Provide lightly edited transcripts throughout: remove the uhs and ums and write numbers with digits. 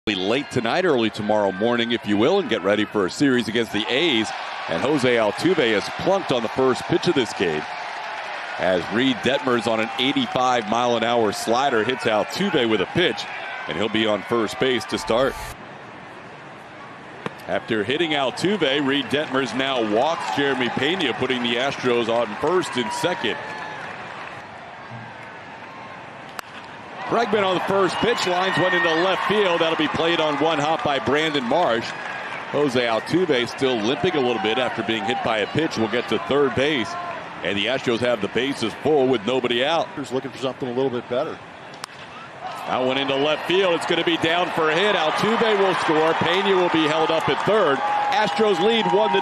Late tonight, early tomorrow morning, if you will, and get ready for a series against the A's. And Jose Altuve has plunked on the first pitch of this game as Reed Detmers on an 85-mile-an-hour slider hits Altuve with a pitch, and he'll be on first base to start. After hitting Altuve, Reed Detmers now walks Jeremy Pena, putting the Astros on first and second. Bregman on the first pitch, lines one into left field. That'll be played on one hop by Brandon Marsh. Jose Altuve still limping a little bit after being hit by a pitch. Will get to third base, and the Astros have the bases full with nobody out. He's looking for something a little bit better. That one into left field. It's going to be down for a hit. Altuve will score. Pena will be held up at third. Astros lead 1-0.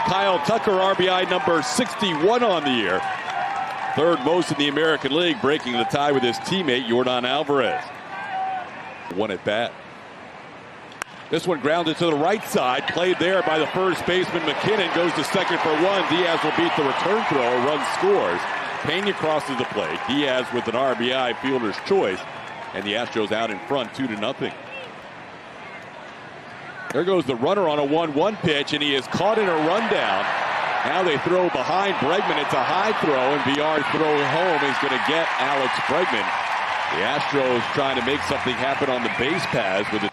Kyle Tucker, RBI number 61 on the year. Third most in the American League, breaking the tie with his teammate Yordan Alvarez. One at bat. This one grounded to the right side, played there by the first baseman McKinnon, goes to second for one. Diaz will beat the return throw, run scores. Pena crosses the plate. Diaz with an RBI, fielder's choice, and the Astros out in front 2-0. There goes the runner on a 1-1 pitch, and he is caught in a rundown. Now they throw behind Bregman. It's a high throw, and Villar's throwing home is going to get Alex Bregman. The Astros trying to make something happen on the base paths with it.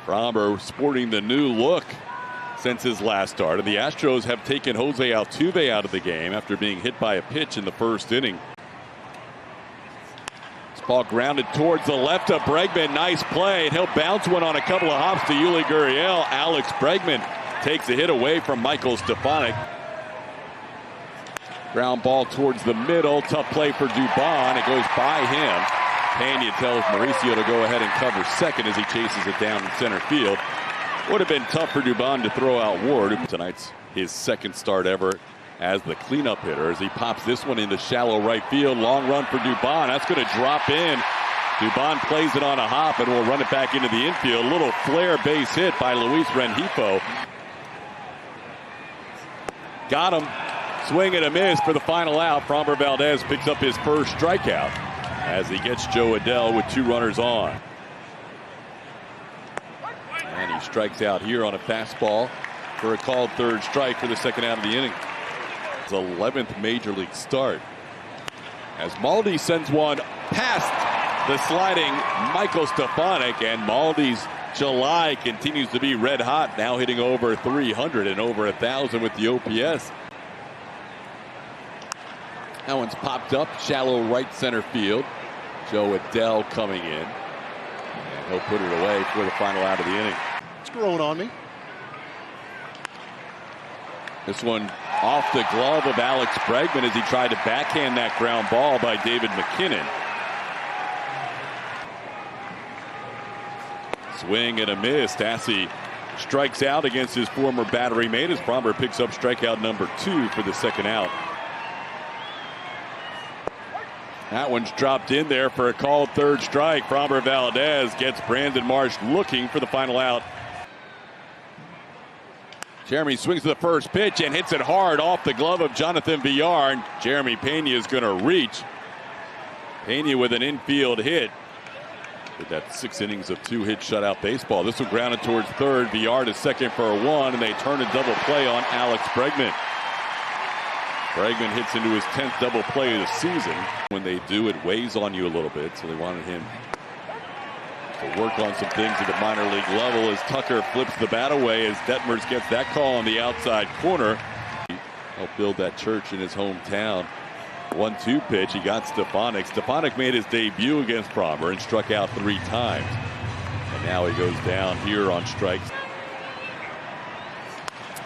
Framber sporting the new look since his last start, and the Astros have taken Jose Altuve out of the game after being hit by a pitch in the first inning. Ball grounded towards the left of Bregman. Nice play, and he'll bounce one on a couple of hops to Yuli Gurriel. Alex Bregman takes a hit away from Michael Stefanik. Ground ball towards the middle. Tough play for Dubon. It goes by him. Pena tells Mauricio to go ahead and cover second as he chases it down in center field. Would have been tough for Dubon to throw out Ward. Tonight's his second start ever as the cleanup hitter, as he pops this one into shallow right field. Long run for Dubon. That's going to drop in. Dubon plays it on a hop and will run it back into the infield. A little flare base hit by Luis Rengifo. Got him. Swing and a miss for the final out. Framber Valdez picks up his first strikeout as he gets Joe Adell with two runners on. And he strikes out here on a fastball for a called third strike for the second out of the inning. 11th major league start as Maldi sends one past the sliding Michael Stefanik, and Maldi's July continues to be red hot, now hitting over 300 and over 1,000 with the OPS. That one's popped up shallow right center field. Joe Adell coming in, and he'll put it away for the final out of the inning. It's growing on me. This one off the glove of Alex Bregman as he tried to backhand that ground ball by David McKinnon. Swing and a miss. Tassi strikes out against his former battery mate as Framber picks up strikeout number 2 for the second out. That one's dropped in there for a called third strike. Framber Valdez gets Brandon Marsh looking for the final out. Jeremy swings to the first pitch and hits it hard off the glove of Jonathan Villar. And Jeremy Pena is going to reach. Pena with an infield hit. But that's 6 innings of 2-hit shutout baseball. This one grounded towards third. Villar to second for a 1, and they turn a double play on Alex Bregman. Bregman hits into his 10th double play of the season. When they do, it weighs on you a little bit, so they wanted him to work on some things at the minor league level as Tucker flips the bat away as Detmers gets that call on the outside corner. Help build that church in his hometown. 1-2 pitch. He got Stefanik. Stefanik made his debut against Framber and struck out 3 times. And now he goes down here on strikes.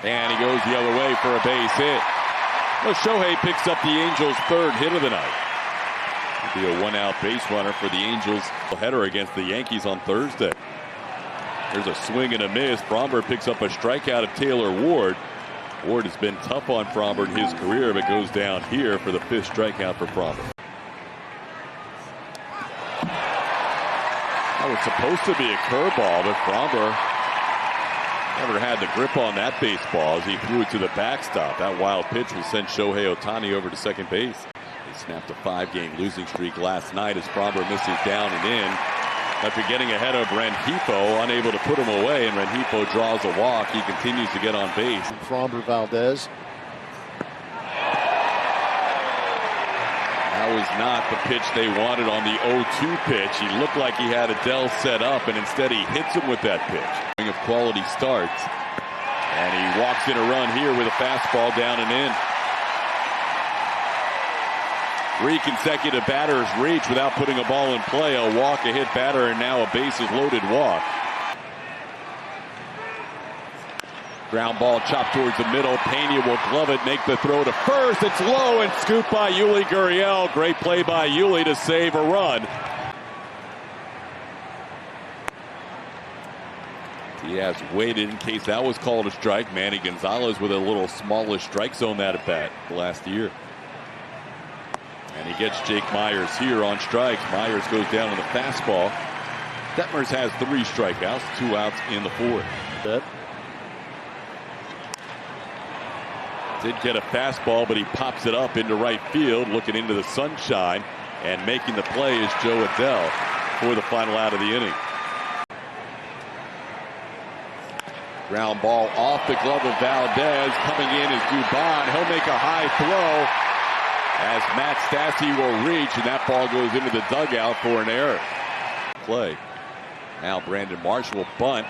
And he goes the other way for a base hit. Well, Shohei picks up the Angels' 3rd hit of the night. It'll be a 1-out base runner for the Angels header against the Yankees on Thursday. There's a swing and a miss. Framber picks up a strikeout of Taylor Ward. Ward has been tough on Framber in his career, but goes down here for the 5th strikeout for Framber. That was supposed to be a curveball, but Framber never had the grip on that baseball as he threw it to the backstop. That wild pitch will send Shohei Ohtani over to second base. They snapped a 5-game losing streak last night as Fromber misses down and in. After getting ahead of Rengifo, unable to put him away, and Rengifo draws a walk. He continues to get on base. Fromber, Valdez. That was not the pitch they wanted on the 0-2 pitch. He looked like he had Adele set up, and instead he hits him with that pitch. Of quality starts, and he walks in a run here with a fastball down and in. 3 consecutive batters reach without putting a ball in play. A walk, a hit batter, and now a bases loaded walk. Ground ball chopped towards the middle. Pena will glove it, make the throw to first. It's low and scooped by Yuli Gurriel. Great play by Yuli to save a run. Diaz waited in case that was called a strike. Manny Gonzalez with a little smallish strike zone that at bat last year. And he gets Jake Myers here on strikes. Myers goes down on the fastball. Detmers has 3 strikeouts, 2 outs in the 4th. Dead. Did get a fastball, but he pops it up into right field, looking into the sunshine, and making the play is Joe Adele for the final out of the inning. Ground ball off the glove of Valdez. Coming in is Dubon. He'll make a high throw as Matt Stassi will reach, and that ball goes into the dugout for an error. Play. Now Brandon Marsh will bunt.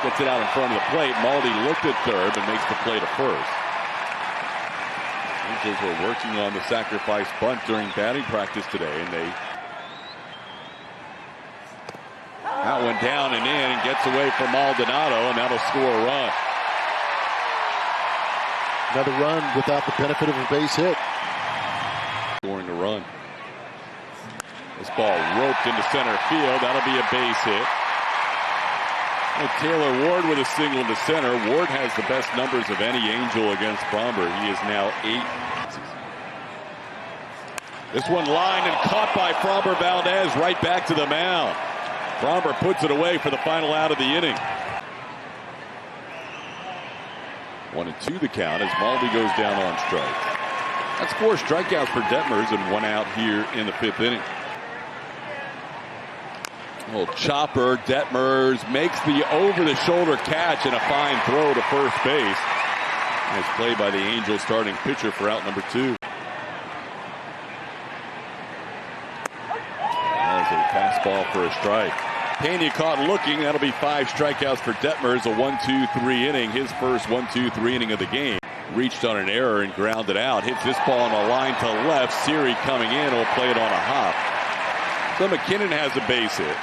Gets it out in front of the plate. Maldi looked at third and makes the play to first. Angels were working on the sacrifice bunt during batting practice today, and that went down and in and gets away from Maldonado, and that'll score a run. Another run without the benefit of a base hit. Scoring a run. This ball roped into center field. That'll be a base hit. And Taylor Ward with a single to center. Ward has the best numbers of any Angel against Fromber. He is now 8. This one lined and caught by Fromber. Valdez right back to the mound. Fromber puts it away for the final out of the inning. 1-2 the count as Maldi goes down on strikes. That's 4 strikeouts for Detmers and 1 out here in the 5th inning. Little chopper. Detmers makes the over-the-shoulder catch and a fine throw to first base. Nice play by the Angels starting pitcher for out number 2. That is a fastball for a strike. Pena caught looking. That'll be 5 strikeouts for Detmers. A 1-2-3 inning. His first 1-2-3 inning of the game. Reached on an error and grounded out. Hits this ball on a line to left. Siri coming in will play it on a hop. So McKinnon has a base hit.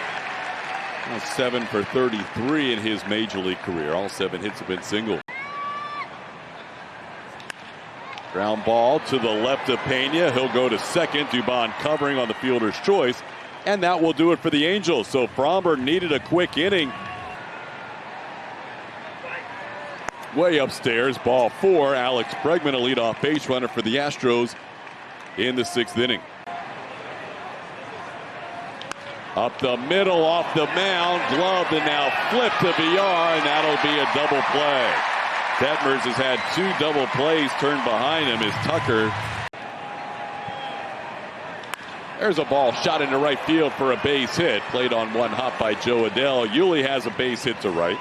7 for 33 in his major league career. All 7 hits have been single. Ground ball to the left of Pena. He'll go to second. Dubon covering on the fielder's choice. And that will do it for the Angels. So Fromber needed a quick inning. Way upstairs, ball 4. Alex Bregman, a leadoff base runner for the Astros in the 6th inning. Up the middle, off the mound, gloved and now flipped to VR, and that'll be a double play. Detmers has had 2 double plays turned behind him as Tucker. There's a ball shot into right field for a base hit. Played on 1 hop by Joe Adele. Yuli has a base hit to right.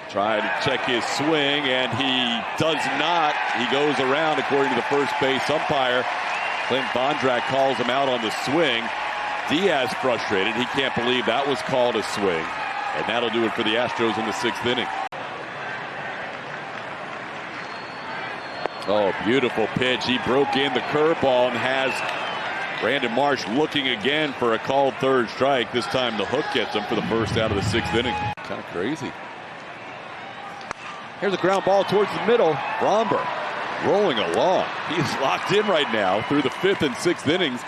Tried to check his swing, and he does not. He goes around according to the first base umpire. Clint Bondrak calls him out on the swing. Diaz frustrated. He can't believe that was called a swing. And that'll do it for the Astros in the 6th inning. Oh, beautiful pitch. He broke in the curveball and has Brandon Marsh looking again for a called 3rd strike. This time the hook gets him for the first out of the 6th inning. Kind of crazy. Here's a ground ball towards the middle. Fromber rolling along. He's locked in right now through the 5th and 6th innings.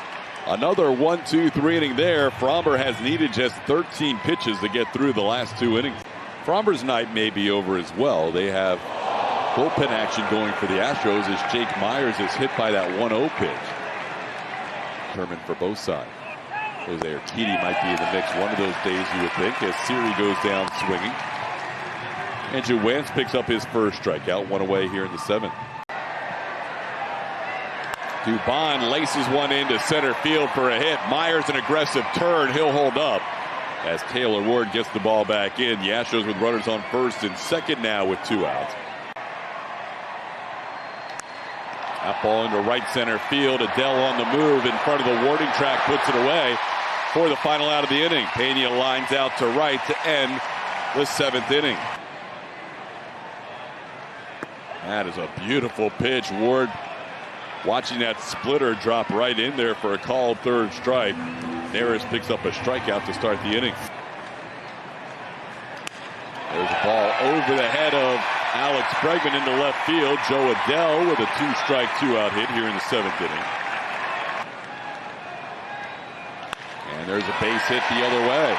Another 1-2-3 inning there. Fromber has needed just 13 pitches to get through the last 2 innings. Fromber's night may be over as well. They have bullpen action going for the Astros as Jake Myers is hit by that 1-0 pitch. Determined for both sides. Jose Urquidy might be in the mix one of those days, you would think, as Siri goes down swinging. Andrew Wentz picks up his first strikeout, one away here in the seventh. Dubon laces one into center field for a hit. Myers an aggressive turn. He'll hold up as Taylor Ward gets the ball back in. The Astros with runners on first and second now with 2 outs. That ball into right center field. Adele on the move in front of the warning track, puts it away for the final out of the inning. Pena lines out to right to end the 7th inning. That is a beautiful pitch. Ward watching that splitter drop right in there for a called third strike. Neris picks up a strikeout to start the inning. There's a ball over the head of Alex Bregman into left field. Joe Adele with a 2-strike, 2-out hit here in the 7th inning. And there's a base hit the other way.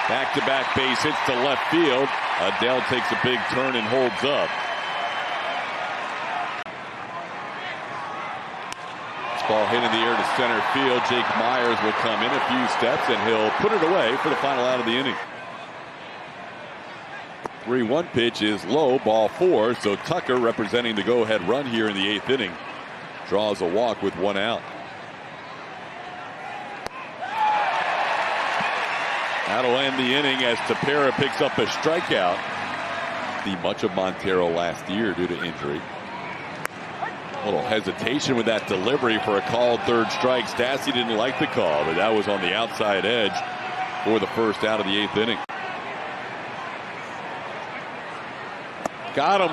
Back-to-back base hits to left field. Adele takes a big turn and holds up. Ball hit in the air to center field. Jake Myers will come in a few steps and he'll put it away for the final out of the inning. 3-1 pitch is low, ball 4. So Tucker, representing the go-ahead run here in the 8th inning, draws a walk with 1 out. That'll end the inning as Tepera picks up a strikeout. Much of Montero last year due to injury. A little hesitation with that delivery for a called third strike. Stassi didn't like the call, but that was on the outside edge for the first out of the 8th inning. Got him.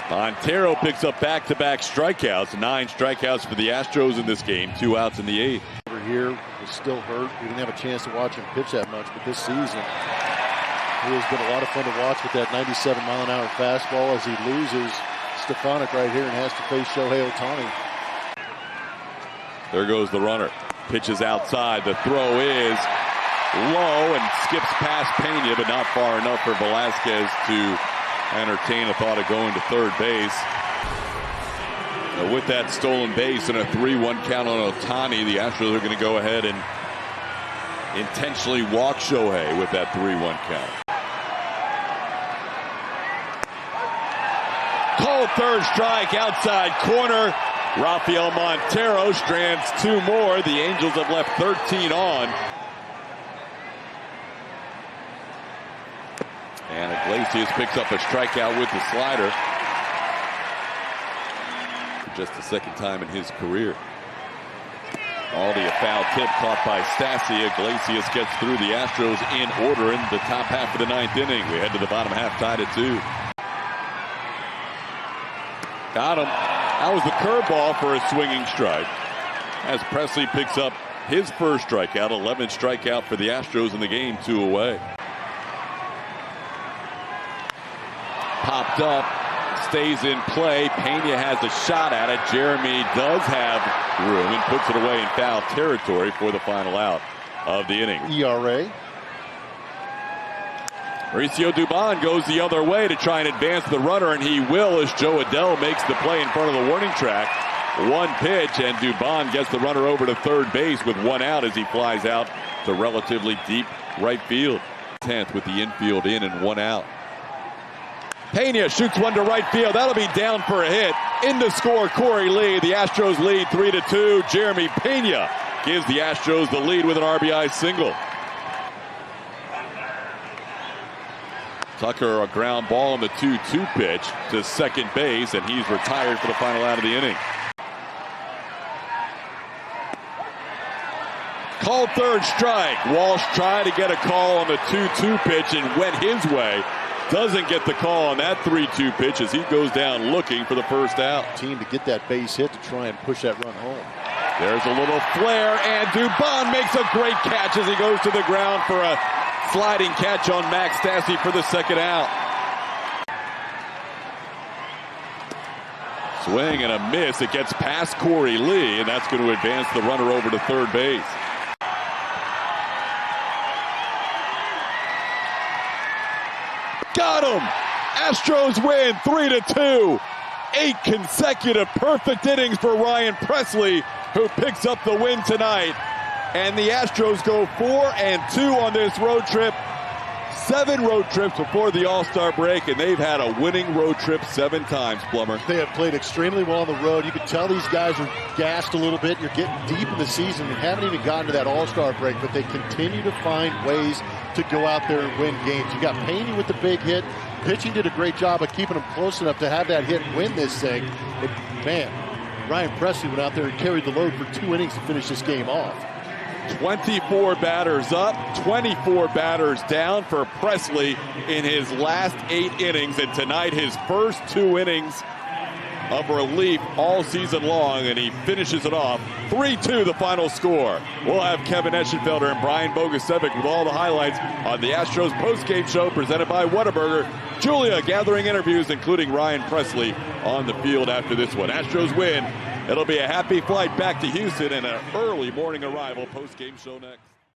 Montero picks up back-to-back strikeouts. 9 strikeouts for the Astros in this game. 2 outs in the 8th. Over here was still hurt. We didn't have a chance to watch him pitch that much, but this season he has been a lot of fun to watch with that 97-mile-an-hour fastball as he loses Stefanik right here and has to face Shohei Ohtani. There goes the runner. Pitches outside. The throw is low and skips past Pena, but not far enough for Velasquez to entertain a thought of going to third base. Now with that stolen base and a 3-1 count on Ohtani, the Astros are going to go ahead and intentionally walk Shohei with that 3-1 count. Called third strike, outside corner. Rafael Montero strands 2 more. The Angels have left 13 on. And Iglesias picks up a strikeout with the slider. For just the 2nd time in his career. Already a foul tip caught by Stassi. Iglesias gets through the Astros in order in the top half of the 9th inning. We head to the bottom half, tied at 2. Got him. That was the curveball for a swinging strike. As Presley picks up his first strikeout, 11th strikeout for the Astros in the game, 2 away. Popped up, stays in play. Pena has a shot at it. Jeremy does have room and puts it away in foul territory for the final out of the inning. ERA. Mauricio Dubon goes the other way to try and advance the runner, and he will as Joe Adele makes the play in front of the warning track. 1 pitch, and Dubon gets the runner over to third base with 1 out as he flies out to relatively deep right field. 10th with the infield in and 1 out. Pena shoots one to right field. That'll be down for a hit. In to score Corey Lee. The Astros lead 3-2. Jeremy Pena gives the Astros the lead with an RBI single. Tucker, a ground ball on the 2-2 pitch to second base, and he's retired for the final out of the inning. Called third strike. Walsh tried to get a call on the 2-2 pitch and went his way. Doesn't get the call on that 3-2 pitch as he goes down looking for the first out. Team to get that base hit to try and push that run home. There's a little flare, and Dubon makes a great catch as he goes to the ground for a sliding catch on Max Stassi for the 2nd out. Swing and a miss. It gets past Corey Lee, and that's going to advance the runner over to third base. Got him! Astros win 3-2. 8 consecutive perfect innings for Ryan Presley, who picks up the win tonight. And the Astros go 4-2 on this road trip. 7 road trips before the All-Star break, and they've had a winning road trip 7 times, Plummer. They have played extremely well on the road. You can tell these guys are gassed a little bit. You're getting deep in the season and haven't even gotten to that All-Star break, but they continue to find ways to go out there and win games. You got Pena with the big hit. Pitching did a great job of keeping them close enough to have that hit and win this thing. But, man, Ryan Presley went out there and carried the load for 2 innings to finish this game off. 24 batters up, 24 batters down for Presley in his last 8 innings, and tonight his first 2 innings of relief all season long, and he finishes it off. 3-2 the final score. We'll have Kevin Eschenfelder and Brian Bogusevic with all the highlights on the Astros postgame show presented by Whataburger. Julia gathering interviews, including Ryan Presley, on the field after this one. Astros win. It'll be a happy flight back to Houston and an early morning arrival. Post-game show next.